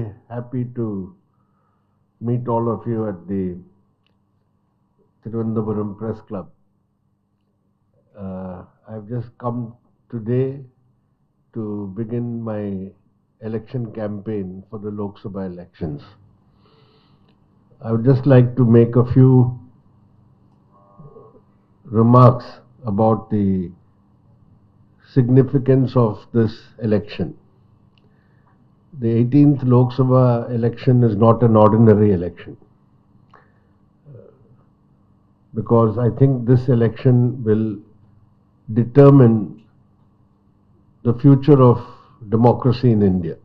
very happy to meet all of you at the Thiruvananthapuram Press Club. I've just come today to begin my election campaign for the Lok Sabha elections. I would just like to make a few remarks about the significance of this election. The 18th Lok Sabha election is not an ordinary election, because I think this election will determine the future of democracy in India.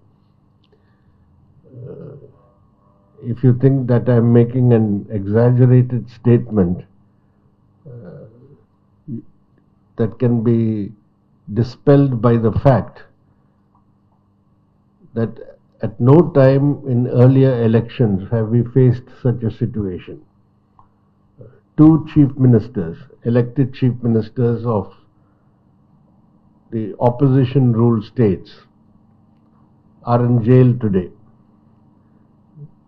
If you think that I'm making an exaggerated statement that can be dispelled by the fact that at no time in earlier elections have we faced such a situation. Two chief ministers, elected chief ministers of the opposition-ruled states, are in jail today.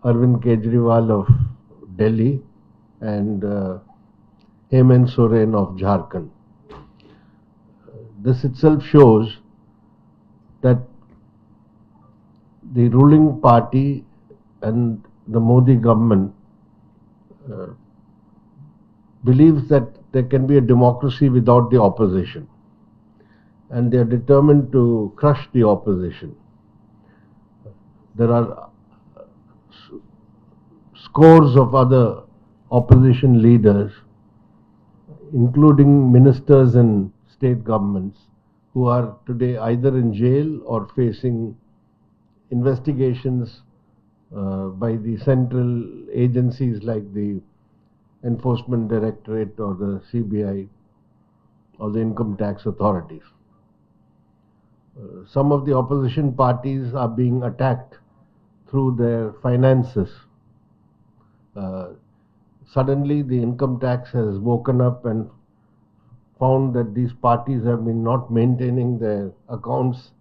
Arvind Kejriwal of Delhi and Hemant Soren of Jharkhand. This itself shows that the ruling party and the Modi government believes that there can be a democracy without the opposition, and they are determined to crush the opposition. There are scores of other opposition leaders, including ministers in state governments, who are today either in jail or facing investigations by the central agencies like the Enforcement Directorate or the CBI or the income tax authorities. Some of the opposition parties are being attacked through their finances. Suddenly the income tax has woken up and found that these parties have been not maintaining their accounts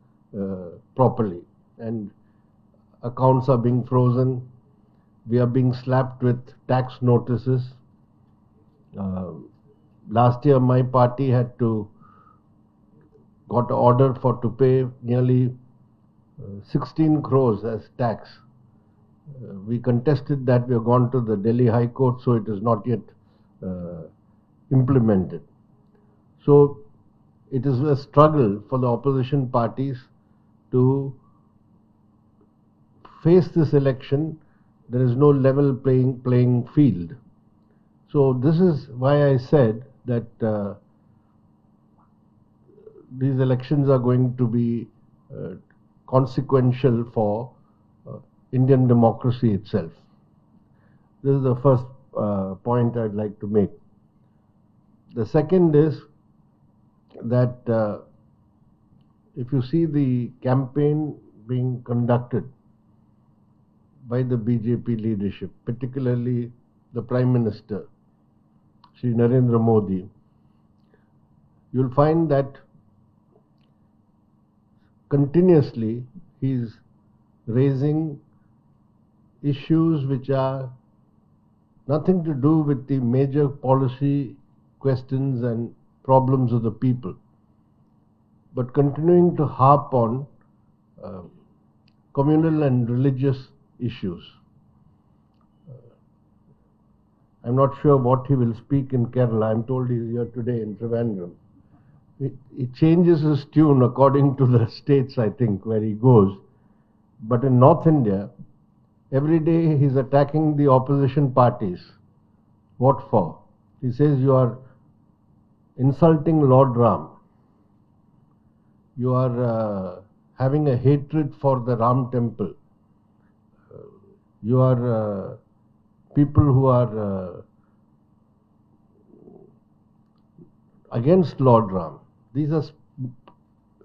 properly, and accounts are being frozen. We are being slapped with tax notices. Last year my party had got an order to pay nearly 16 crores as tax. We contested that. We have gone to the Delhi High Court, so it is not yet implemented. So it is a struggle for the opposition parties to face this election. There is no level playing field. So this is why I said that these elections are going to be consequential for Indian democracy itself. This is the first point I'd like to make. The second is that if you see the campaign being conducted by the BJP leadership, particularly the Prime Minister, Shri Narendra Modi, you'll find that continuously he's raising issues which are nothing to do with the major policy questions and problems of the people, but continuing to harp on communal and religious issues. I'm not sure what he will speak in Kerala. I'm told he's here today in Trivandrum. He changes his tune according to the states, I think, where he goes. But in North India, every day he's attacking the opposition parties. What for? He says you are insulting Lord Ram. You are having a hatred for the Ram temple. You are people who are against Lord Ram. These are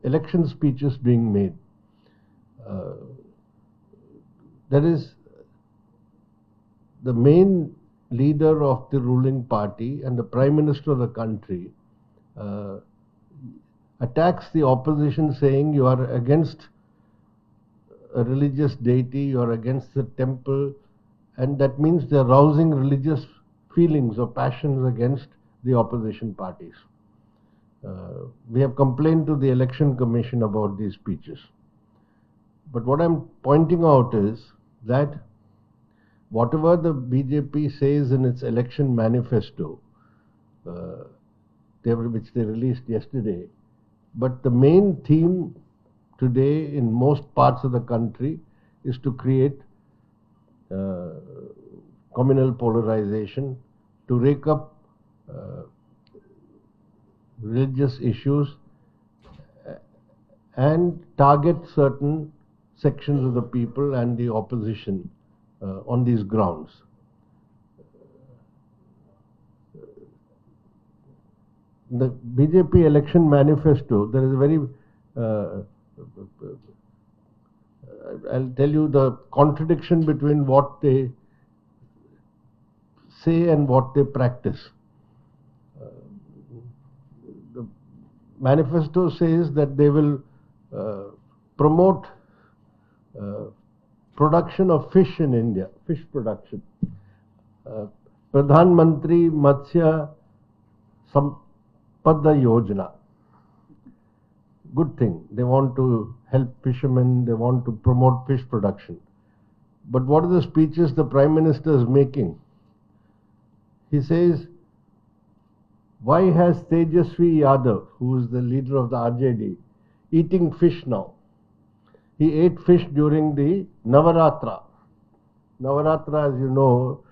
election speeches being made. There is the main leader of the ruling party and the Prime Minister of the country attacks the opposition, saying you are against a religious deity, you're against the temple, and that means they're rousing religious feelings or passions against the opposition parties. We have complained to the Election Commission about these speeches. But what I'm pointing out is that whatever the BJP says in its election manifesto, which they released yesterday, but the main theme today in most parts of the country is to create communal polarization, to rake up religious issues and target certain sections of the people and the opposition on these grounds. The BJP election manifesto, there is a very, I'll tell you the contradiction between what they say and what they practice. The manifesto says that they will promote production of fish in India, fish production. Pradhan Mantri Matsya Sampada Yojana. Good thing. They want to help fishermen, they want to promote fish production. But what are the speeches the Prime Minister is making? He says, why has Tejasvi Yadav, who is the leader of the RJD, eating fish now? He ate fish during the Navaratra. Navaratra, as you know,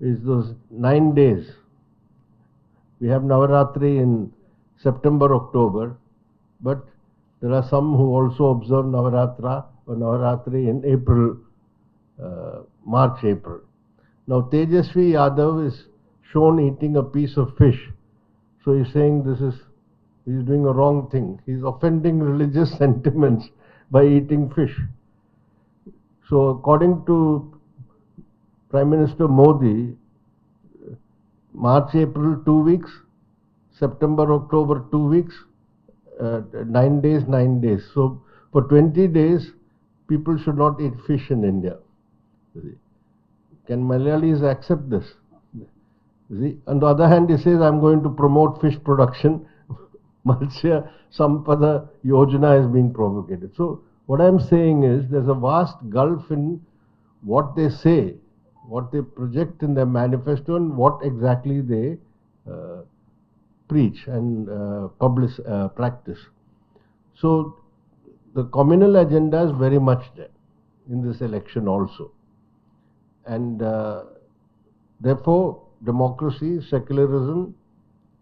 is those 9 days. We have Navaratri in September, October, but there are some who also observe Navaratra or Navaratri in April, March, April. Now Tejasvi Yadav is shown eating a piece of fish. So he's saying he's doing a wrong thing. He's offending religious sentiments by eating fish. So according to Prime Minister Modi, March, April 2 weeks, September, October 2 weeks, 9 days, 9 days. So for 20 days, people should not eat fish in India. Can Malayalis accept this? See? On the other hand, he says, I'm going to promote fish production. Matsya Sampada Yojana is being propagated. So what I'm saying is there's a vast gulf in what they say, what they project in their manifesto, and what exactly they preach and practice. So the communal agenda is very much there in this election also. And therefore, democracy, secularism,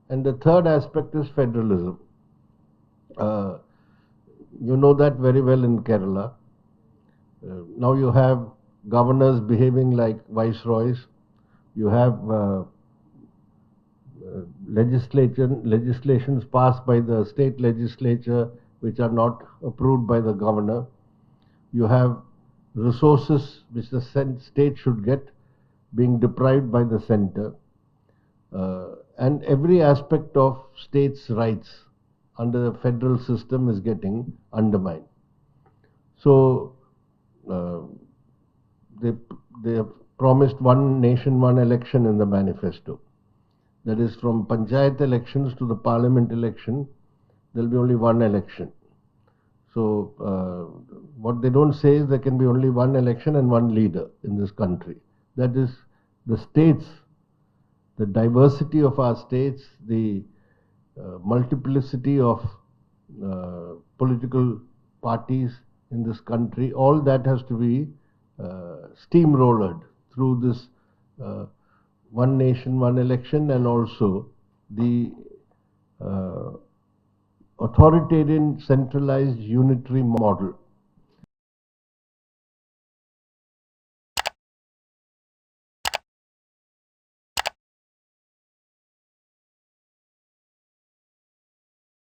and the third aspect is federalism. You know that very well in Kerala. Now you have governors behaving like viceroys. You have legislations passed by the state legislature which are not approved by the governor. You have resources which the state should get being deprived by the center. And every aspect of states' rights under the federal system is getting undermined. So they have promised one nation, one election in the manifesto. That is, from panchayat elections to the parliament election, there will be only one election. So what they don't say is there can be only one election and one leader in this country. That is, the states, the diversity of our states, the multiplicity of political parties in this country, all that has to be steamrollered through this one nation, one election, and also the authoritarian, centralized, unitary model